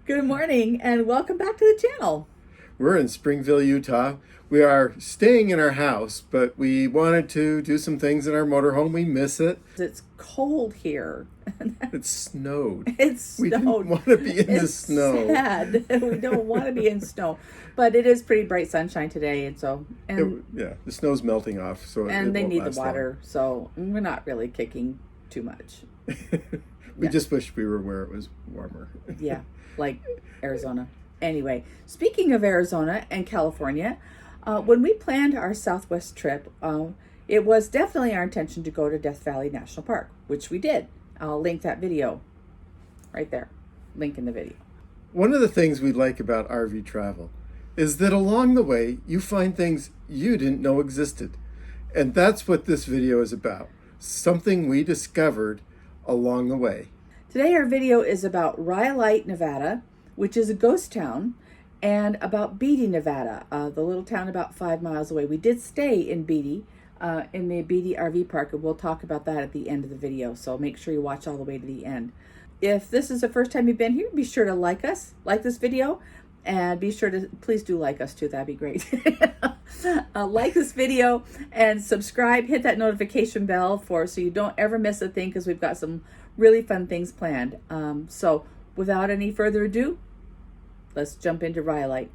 Good morning and welcome back to the channel. We're in Springville, Utah. We are staying in our house, but we wanted to do some things in our motorhome. We miss it. It's cold here. It snowed. It snowed. We didn't want to be in the snow. Sad. We don't want to be in snow, but it is pretty bright sunshine today, and The snow's melting off, so and it they won't need the last water, so we're not really kicking too much. We just wish we were where it was warmer. Yeah, like Arizona. Anyway, speaking of Arizona and California, when we planned our Southwest trip, it was definitely our intention to go to Death Valley National Park, which we did. I'll link that video right there. Link in the video. One of the things we like about RV travel is that along the way, you find things you didn't know existed. And that's what this video is about. Something we discovered along the way. Today our video is about Rhyolite, Nevada, which is a ghost town, and about Beatty, Nevada, the little town about 5 miles away. We did stay in Beatty, in the Beatty RV park, and we'll talk about that at the end of the video, so make sure you watch all the way to the end. If this is the first time you've been here, be sure to like this video, and be sure to, please do like us too, that'd be great. Like this video and subscribe, hit that notification bell so you don't ever miss a thing, because we've got some really fun things planned. So without any further ado, let's jump into Rhyolite.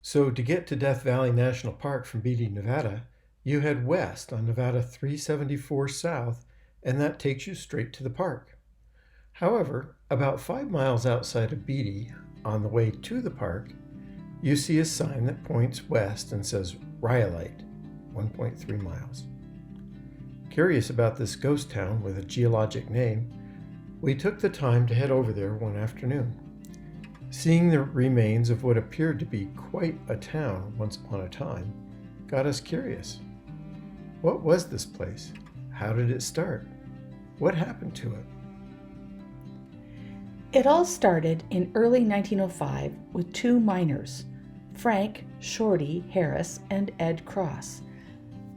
So to get to Death Valley National Park from Beatty, Nevada, you head west on Nevada 374 South, and that takes you straight to the park. However, about 5 miles outside of Beatty, on the way to the park, you see a sign that points west and says Rhyolite, 1.3 miles. Curious about this ghost town with a geologic name, we took the time to head over there one afternoon. Seeing the remains of what appeared to be quite a town once upon a time got us curious. What was this place? How did it start? What happened to it? It all started in early 1905 with two miners, Frank Shorty Harris and Ed Cross.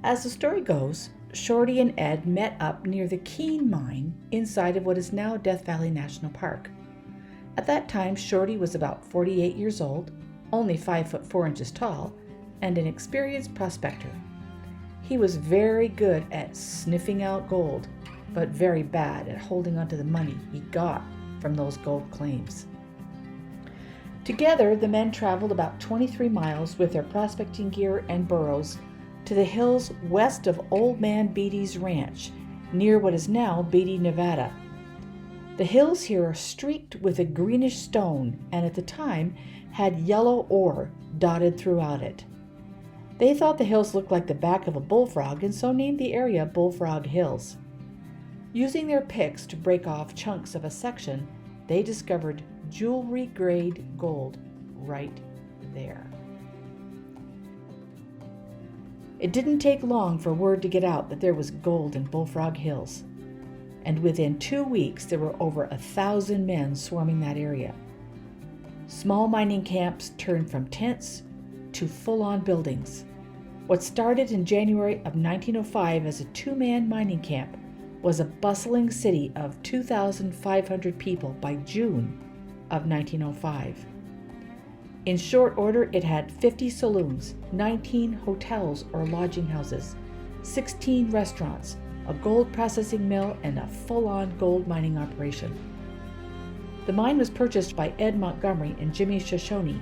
As the story goes, Shorty and Ed met up near the Keane mine inside of what is now Death Valley National Park. At that time, Shorty was about 48 years old, only 5 foot 4 inches tall, and an experienced prospector. He was very good at sniffing out gold, but very bad at holding onto the money he got from those gold claims. Together, the men traveled about 23 miles with their prospecting gear and burros to the hills west of Old Man Beatty's ranch, near what is now Beatty, Nevada. The hills here are streaked with a greenish stone, and at the time had yellow ore dotted throughout it. They thought the hills looked like the back of a bullfrog, and so named the area Bullfrog Hills. Using their picks to break off chunks of a section, they discovered jewelry-grade gold right there. It didn't take long for word to get out that there was gold in Bullfrog Hills, and within 2 weeks there were over 1,000 men swarming that area. Small mining camps turned from tents to full-on buildings. What started in January of 1905 as a 2-man mining camp was a bustling city of 2,500 people by June of 1905. In short order, it had 50 saloons, 19 hotels or lodging houses, 16 restaurants, a gold processing mill, and a full-on gold mining operation. The mine was purchased by Ed Montgomery and Jimmy Shoshone,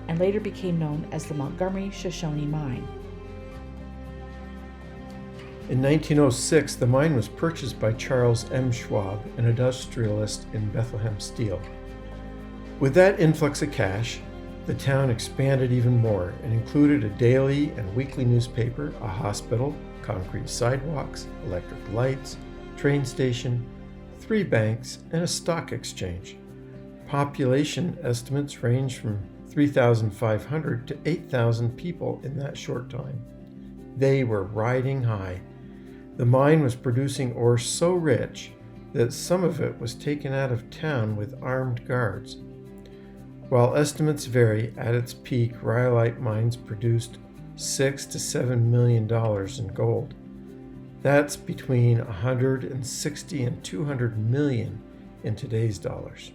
and later became known as the Montgomery-Shoshone Mine. In 1906, the mine was purchased by Charles M. Schwab, an industrialist in Bethlehem Steel. With that influx of cash, the town expanded even more and included a daily and weekly newspaper, a hospital, concrete sidewalks, electric lights, train station, 3 banks, and a stock exchange. Population estimates range from 3,500 to 8,000 people in that short time. They were riding high. The mine was producing ore so rich that some of it was taken out of town with armed guards. While estimates vary, at its peak, Rhyolite mines produced $6 to $7 million in gold. That's between 160 and 200 million in today's dollars.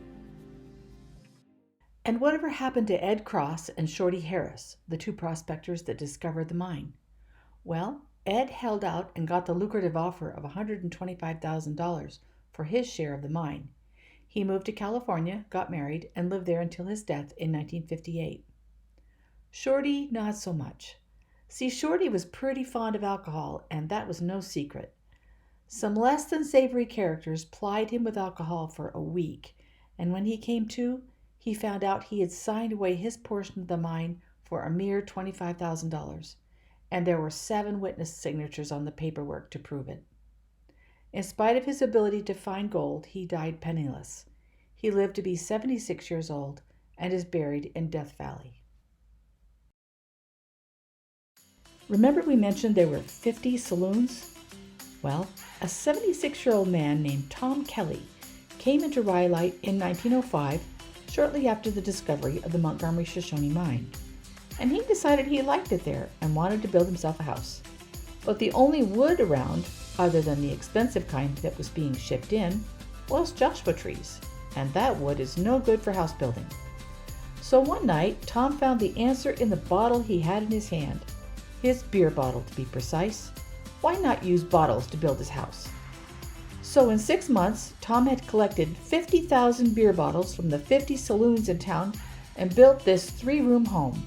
And whatever happened to Ed Cross and Shorty Harris, the two prospectors that discovered the mine? Well, Ed held out and got the lucrative offer of $125,000 for his share of the mine. He moved to California, got married, and lived there until his death in 1958. Shorty, not so much. See, Shorty was pretty fond of alcohol, and that was no secret. Some less than savory characters plied him with alcohol for a week, and when he came to, he found out he had signed away his portion of the mine for a mere $25,000, and there were 7 witness signatures on the paperwork to prove it. In spite of his ability to find gold, he died penniless. He lived to be 76 years old and is buried in Death Valley. Remember we mentioned there were 50 saloons? Well, a 76-year-old man named Tom Kelly came into Rhyolite in 1905, shortly after the discovery of the Montgomery-Shoshone mine, and he decided he liked it there and wanted to build himself a house. But the only wood around, other than the expensive kind that was being shipped in, was Joshua trees, and that wood is no good for house building. So one night, Tom found the answer in the bottle he had in his hand. His beer bottle, to be precise. Why not use bottles to build his house? So in 6 months, Tom had collected 50,000 beer bottles from the 50 saloons in town and built this 3-room home.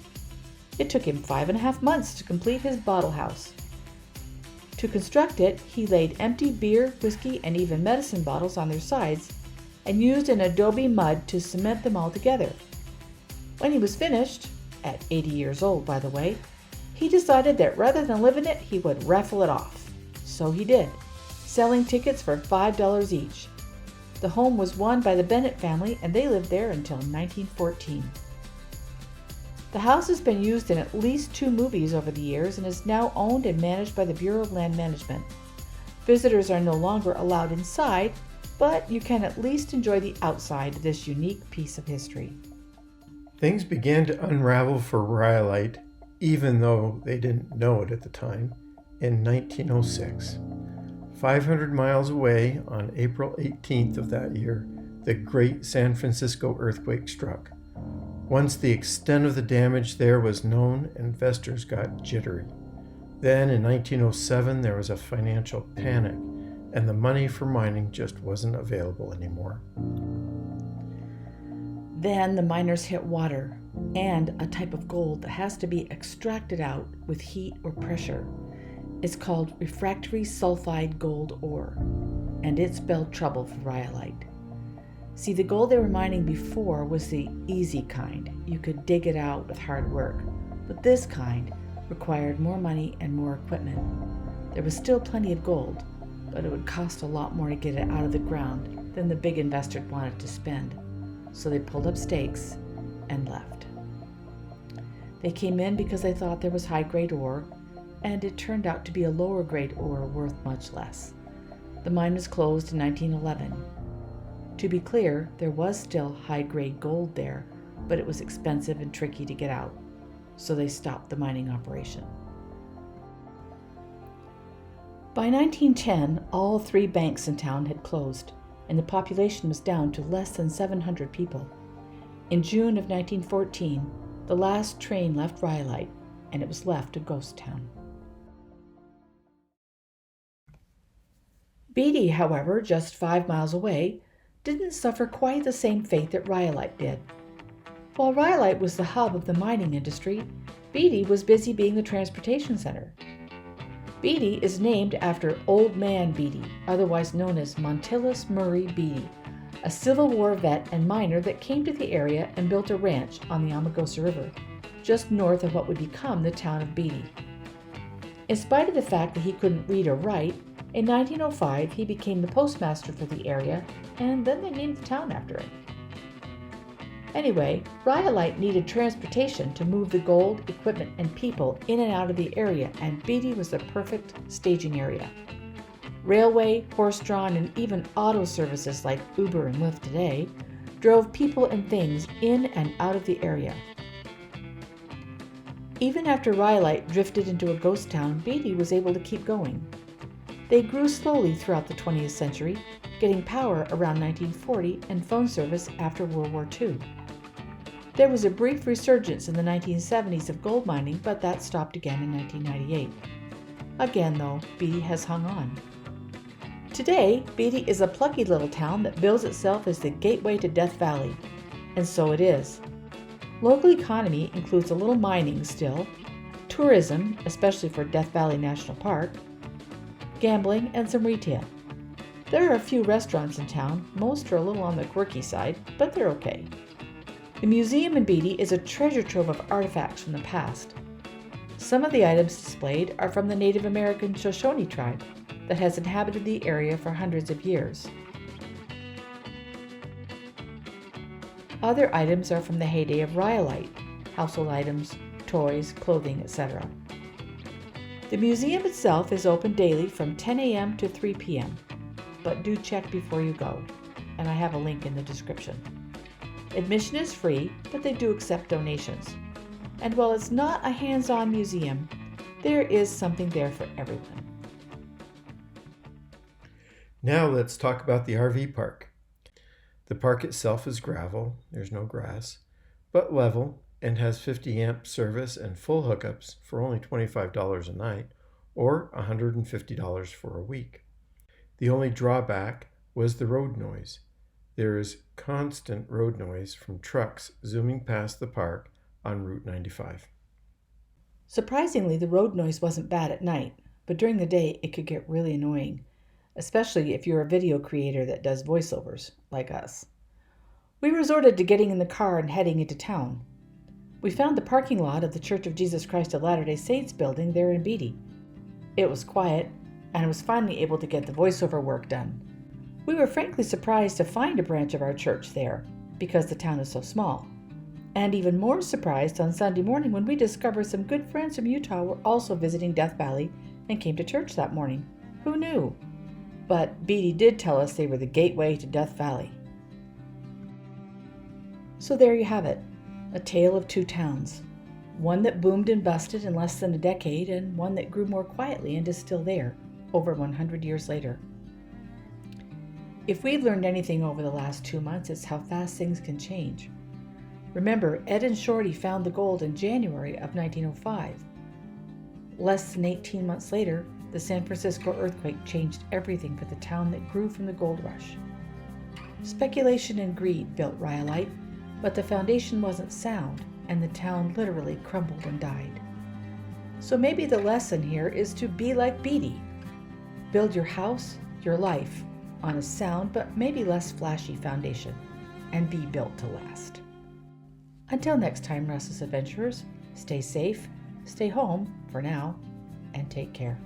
It took him 5.5 months to complete his bottle house. To construct it, he laid empty beer, whiskey, and even medicine bottles on their sides and used an adobe mud to cement them all together. When he was finished, at 80 years old by the way, he decided that rather than live in it, he would raffle it off. So he did, selling tickets for $5 each. The home was won by the Bennett family, and they lived there until 1914. The house has been used in at least 2 movies over the years and is now owned and managed by the Bureau of Land Management. Visitors are no longer allowed inside, but you can at least enjoy the outside of this unique piece of history. Things began to unravel for Rhyolite, even though they didn't know it at the time, in 1906. 500 miles away, on April 18th of that year, the Great San Francisco earthquake struck. Once the extent of the damage there was known, investors got jittery. Then in 1907, there was a financial panic, and the money for mining just wasn't available anymore. Then the miners hit water and a type of gold that has to be extracted out with heat or pressure. It's called refractory sulfide gold ore, and it spelled trouble for Rhyolite. See, the gold they were mining before was the easy kind. You could dig it out with hard work, but this kind required more money and more equipment. There was still plenty of gold, but it would cost a lot more to get it out of the ground than the big investors wanted to spend. So they pulled up stakes and left. They came in because they thought there was high-grade ore, and it turned out to be a lower-grade ore worth much less. The mine was closed in 1911. To be clear, there was still high-grade gold there, but it was expensive and tricky to get out, so they stopped the mining operation. By 1910, all 3 banks in town had closed, and the population was down to less than 700 people. In June of 1914, the last train left Rhyolite, and it was left a ghost town. Beatty, however, just 5 miles away, didn't suffer quite the same fate that Rhyolite did. While Rhyolite was the hub of the mining industry, Beatty was busy being the transportation center. Beatty is named after Old Man Beatty, otherwise known as Montillus Murray Beatty, a Civil War vet and miner that came to the area and built a ranch on the Amargosa River, just north of what would become the town of Beatty. In spite of the fact that he couldn't read or write, in 1905 he became the postmaster for the area, and then they named the town after him. Anyway, Rhyolite needed transportation to move the gold, equipment, and people in and out of the area, and Beatty was the perfect staging area. Railway, horse-drawn, and even auto services like Uber and Lyft today drove people and things in and out of the area. Even after Rhyolite drifted into a ghost town, Beatty was able to keep going. They grew slowly throughout the 20th century, getting power around 1940 and phone service after World War II. There was a brief resurgence in the 1970s of gold mining, but that stopped again in 1998. Again, though, Beatty has hung on. Today, Beatty is a plucky little town that bills itself as the gateway to Death Valley, and so it is. Local economy includes a little mining still, tourism, especially for Death Valley National Park, gambling, and some retail. There are a few restaurants in town. Most are a little on the quirky side, but they're okay. The museum in Beatty is a treasure trove of artifacts from the past. Some of the items displayed are from the Native American Shoshone tribe that has inhabited the area for hundreds of years. Other items are from the heyday of Rhyolite, household items, toys, clothing, etc. The museum itself is open daily from 10 a.m. to 3 p.m., but do check before you go, and I have a link in the description. Admission is free, but they do accept donations. And while it's not a hands-on museum, there is something there for everyone. Now let's talk about the RV park. The park itself is gravel, there's no grass, but level and has 50 amp service and full hookups for only $25 a night or $150 for a week. The only drawback was the road noise. There is constant road noise from trucks zooming past the park on Route 95. Surprisingly, the road noise wasn't bad at night, but during the day it could get really annoying, especially if you're a video creator that does voiceovers, like us. We resorted to getting in the car and heading into town. We found the parking lot of the Church of Jesus Christ of Latter-day Saints building there in Beatty. It was quiet, and I was finally able to get the voiceover work done. We were frankly surprised to find a branch of our church there, because the town is so small. And even more surprised on Sunday morning when we discovered some good friends from Utah were also visiting Death Valley and came to church that morning. Who knew? But Beatty did tell us they were the gateway to Death Valley. So there you have it, a tale of two towns. One that boomed and busted in less than a decade, and one that grew more quietly and is still there, over 100 years later. If we've learned anything over the last 2 months, it's how fast things can change. Remember, Ed and Shorty found the gold in January of 1905. Less than 18 months later, the San Francisco earthquake changed everything for the town that grew from the gold rush. Speculation and greed built Rhyolite, but the foundation wasn't sound, and the town literally crumbled and died. So maybe the lesson here is to be like Beatty. Build your house, your life, on a sound but maybe less flashy foundation, and be built to last. Until next time, restless adventurers, stay safe, stay home for now, and take care.